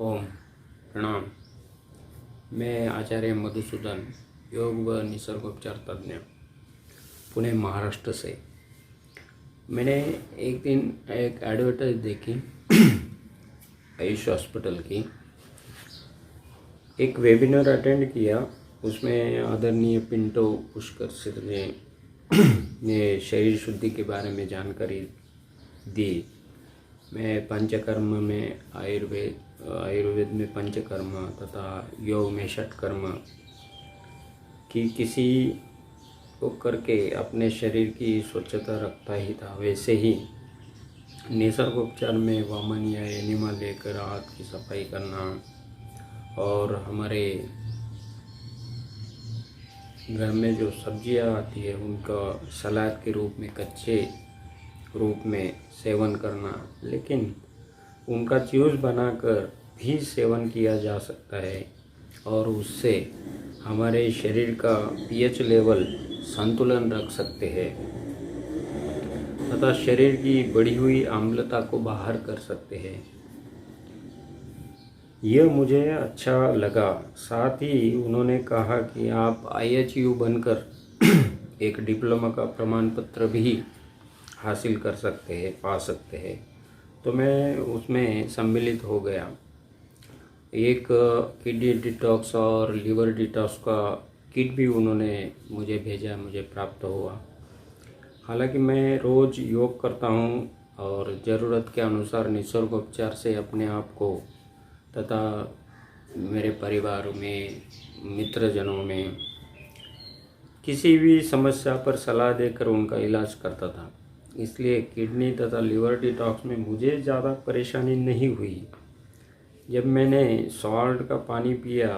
ओम प्रणाम। मैं आचार्य मधुसूदन, योग व निसर्गोपचार तज्ञ, पुणे महाराष्ट्र से। मैंने एक दिन एक एडवर्टाइज देखी आयुष हॉस्पिटल की। एक वेबिनार अटेंड किया। उसमें आदरणीय पिंटो पुष्कर सर ने शरीर शुद्धि के बारे में जानकारी दी। मैं पंचकर्म में आयुर्वेद में पंचकर्म तथा योग में षटकर्म की किसी को करके अपने शरीर की स्वच्छता रखता ही था, वैसे ही निसर्गोपचार में वामन या एनिमा लेकर हाथ की सफाई करना और हमारे घर में जो सब्जियां आती है उनका सलाद के रूप में कच्चे रूप में सेवन करना, लेकिन उनका जूस बनाकर भी सेवन किया जा सकता है और उससे हमारे शरीर का पीएच लेवल संतुलन रख सकते हैं तथा शरीर की बढ़ी हुई अम्लता को बाहर कर सकते हैं। यह मुझे अच्छा लगा। साथ ही उन्होंने कहा कि आप IHU बनकर एक डिप्लोमा का प्रमाण पत्र भी हासिल कर सकते हैं, पा सकते हैं। तो मैं उसमें सम्मिलित हो गया। एक किडनी डिटॉक्स और लिवर डिटॉक्स का किट भी उन्होंने मुझे भेजा, मुझे प्राप्त हुआ। हालांकि मैं रोज़ योग करता हूँ और ज़रूरत के अनुसार निसर्गोपचार से अपने आप को तथा मेरे परिवार में, मित्रजनों में किसी भी समस्या पर सलाह देकर उनका इलाज करता था। इसलिए किडनी तथा लिवर डिटॉक्स में मुझे ज़्यादा परेशानी नहीं हुई। जब मैंने सॉल्ट का पानी पिया,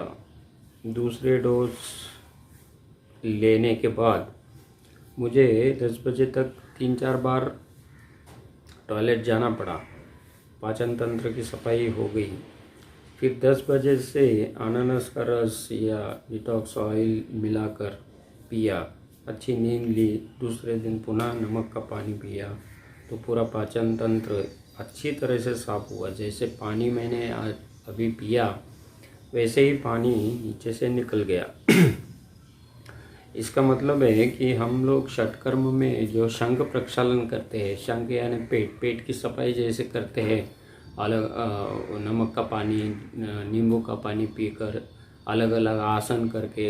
दूसरे डोज लेने के बाद मुझे 10 बजे तक 3-4 बार टॉयलेट जाना पड़ा। पाचन तंत्र की सफाई हो गई। फिर 10 बजे से अनानास का रस या डिटॉक्स ऑयल मिलाकर पिया, अच्छी नींद ली। दूसरे दिन पुनः नमक का पानी पिया तो पूरा पाचन तंत्र अच्छी तरह से साफ हुआ। जैसे पानी मैंने आज अभी पिया वैसे ही पानी नीचे से निकल गया। इसका मतलब है कि हम लोग षटकर्म में जो शंख प्रक्षालन करते हैं, शंख यानी पेट की सफाई जैसे करते हैं, अलग नमक का पानी, नींबू का पानी पीकर अलग अलग आसन करके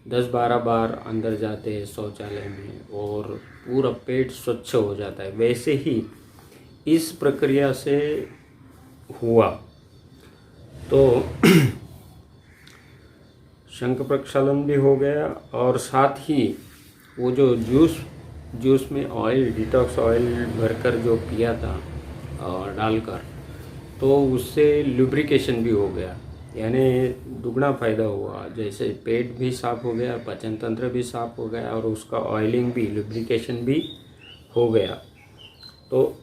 10-12 बार अंदर जाते हैं शौचालय में और पूरा पेट स्वच्छ हो जाता है, वैसे ही इस प्रक्रिया से हुआ। तो शंख प्रक्षालन भी हो गया और साथ ही वो जो जूस में ऑयल, डिटॉक्स ऑयल भरकर जो पिया था और डालकर, तो उससे लुब्रिकेशन भी हो गया, यानी दुगना फायदा हुआ। जैसे पेट भी साफ हो गया, पाचन तंत्र भी साफ हो गया और उसका ऑयलिंग भी, लुब्रिकेशन भी हो गया। तो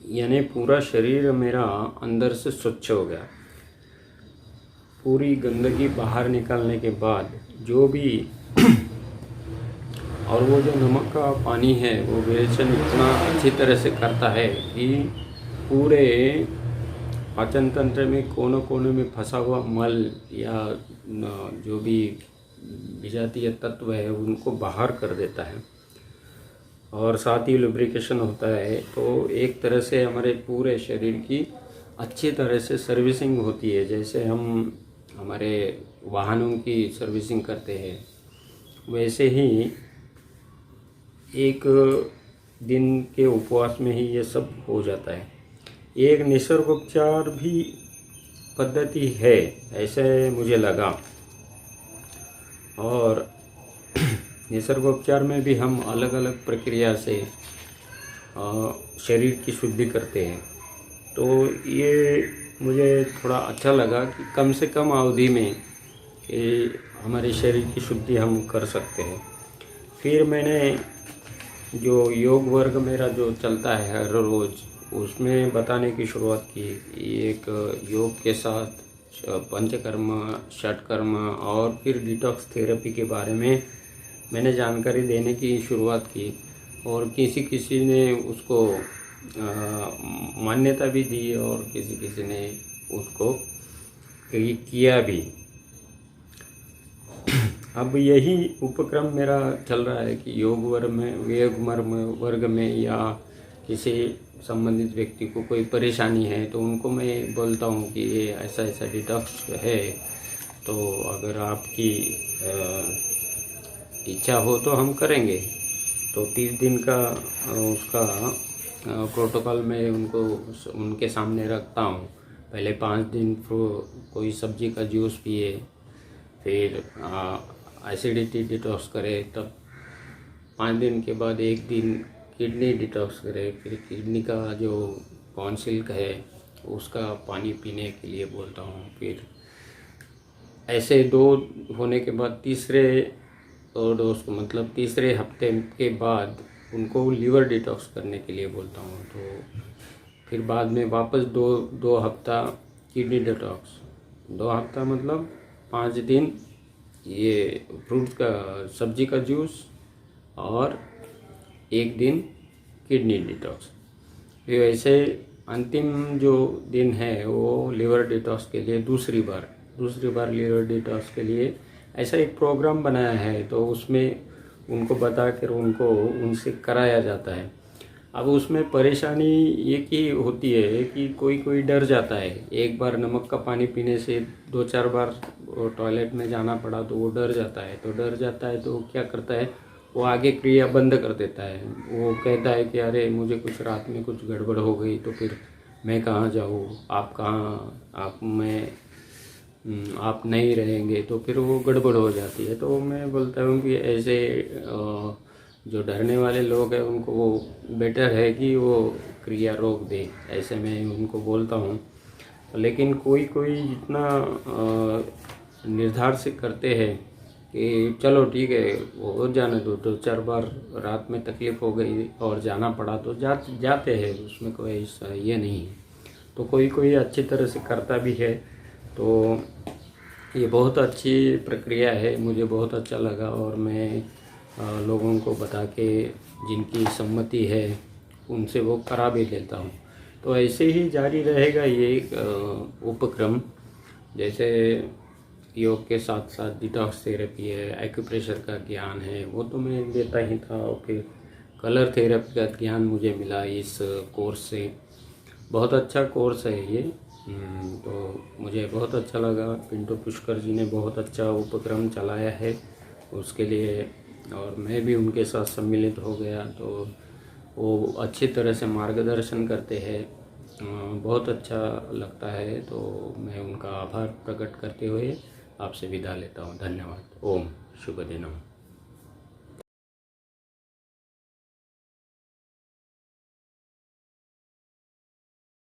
यानी पूरा शरीर मेरा अंदर से स्वच्छ हो गया। पूरी गंदगी बाहर निकालने के बाद जो भी और वो जो नमक का पानी है वो विरेचन इतना अच्छी तरह से करता है कि पूरे पाचन तंत्र में कोनों कोनों में फंसा हुआ मल या जो भी विजातीय तत्व है उनको बाहर कर देता है और साथ ही लुब्रिकेशन होता है। तो एक तरह से हमारे पूरे शरीर की अच्छी तरह से सर्विसिंग होती है। जैसे हम हमारे वाहनों की सर्विसिंग करते हैं, वैसे ही एक दिन के उपवास में ही ये सब हो जाता है। एक निसर्गोपचार भी पद्धति है, ऐसे मुझे लगा। और निसर्गोपचार में भी हम अलग अलग प्रक्रिया से शरीर की शुद्धि करते हैं। तो ये मुझे थोड़ा अच्छा लगा कि कम से कम अवधि में हमारे शरीर की शुद्धि हम कर सकते हैं। फिर मैंने जो योग वर्ग मेरा जो चलता है हर रोज़, उसमें बताने की शुरुआत की। एक योग के साथ पंचकर्म, षटकर्म और फिर डिटॉक्स थेरेपी के बारे में मैंने जानकारी देने की शुरुआत की और किसी ने उसको मान्यता भी दी और किसी ने उसको किया भी। अब यही उपक्रम मेरा चल रहा है कि योग वर्ग में या किसी संबंधित व्यक्ति को कोई परेशानी है तो उनको मैं बोलता हूँ कि ये ऐसा ऐसा डिटॉक्स है, तो अगर आपकी इच्छा हो तो हम करेंगे। तो 30 दिन का उसका प्रोटोकॉल में उनको उनके सामने रखता हूँ। पहले 5 दिन कोई सब्जी का जूस पिए, फिर एसिडिटी डिटॉक्स करे, तब 5 दिन के बाद 1 दिन किडनी डिटॉक्स करे, फिर किडनी का जो टॉन्सिल है उसका पानी पीने के लिए बोलता हूँ। फिर ऐसे 2 होने के बाद तीसरे डोज को मतलब तीसरे हफ्ते के बाद उनको लीवर डिटॉक्स करने के लिए बोलता हूँ। तो फिर बाद में वापस 2 हफ्ता किडनी डिटॉक्स, 2 हफ्ता मतलब 5 दिन ये फ्रूट का सब्जी का जूस और 1 दिन किडनी डिटॉक्स। फिर वैसे अंतिम जो दिन है वो लिवर डिटॉक्स के लिए दूसरी बार लिवर डिटॉक्स के लिए ऐसा एक प्रोग्राम बनाया है। तो उसमें उनको बता कर उनसे कराया जाता है। अब उसमें परेशानी ये की होती है कि कोई डर जाता है। एक बार नमक का पानी पीने से 2-4 बार टॉयलेट में जाना पड़ा तो वो डर जाता है तो क्या करता है, वो आगे क्रिया बंद कर देता है। वो कहता है कि अरे मुझे कुछ रात में कुछ गड़बड़ हो गई तो फिर मैं कहाँ जाऊँ, आप नहीं रहेंगे, तो फिर वो गड़बड़ हो जाती है। तो मैं बोलता हूँ कि ऐसे जो डरने वाले लोग हैं उनको वो बेटर है कि वो क्रिया रोक दे, ऐसे मैं उनको बोलता हूँ। लेकिन कोई जितना निर्धार से करते हैं कि चलो ठीक है वो हो जाने दो, 2-4 बार रात में तकलीफ़ हो गई और जाना पड़ा तो जाते हैं, उसमें कोई ये नहीं है। तो कोई अच्छी तरह से करता भी है। तो ये बहुत अच्छी प्रक्रिया है, मुझे बहुत अच्छा लगा और मैं लोगों को बता के जिनकी सम्मति है उनसे वो करा भी लेता हूँ। तो ऐसे ही जारी रहेगा ये उपक्रम। जैसे योग के साथ साथ डिटॉक्स थेरेपी है, एक्यूप्रेशर का ज्ञान है, वो तो मैं देता ही था। और फिर कलर थेरेपी का ज्ञान मुझे मिला इस कोर्स से। बहुत अच्छा कोर्स है ये। तो मुझे बहुत अच्छा लगा। पिंटू पुष्कर जी ने बहुत अच्छा उपक्रम चलाया है उसके लिए, और मैं भी उनके साथ सम्मिलित हो गया। तो वो अच्छी तरह से मार्गदर्शन करते हैं, बहुत अच्छा लगता है। तो मैं उनका आभार प्रकट करते हुए आपसे विदा लेता हूँ। धन्यवाद। ओम शुभ दिनम।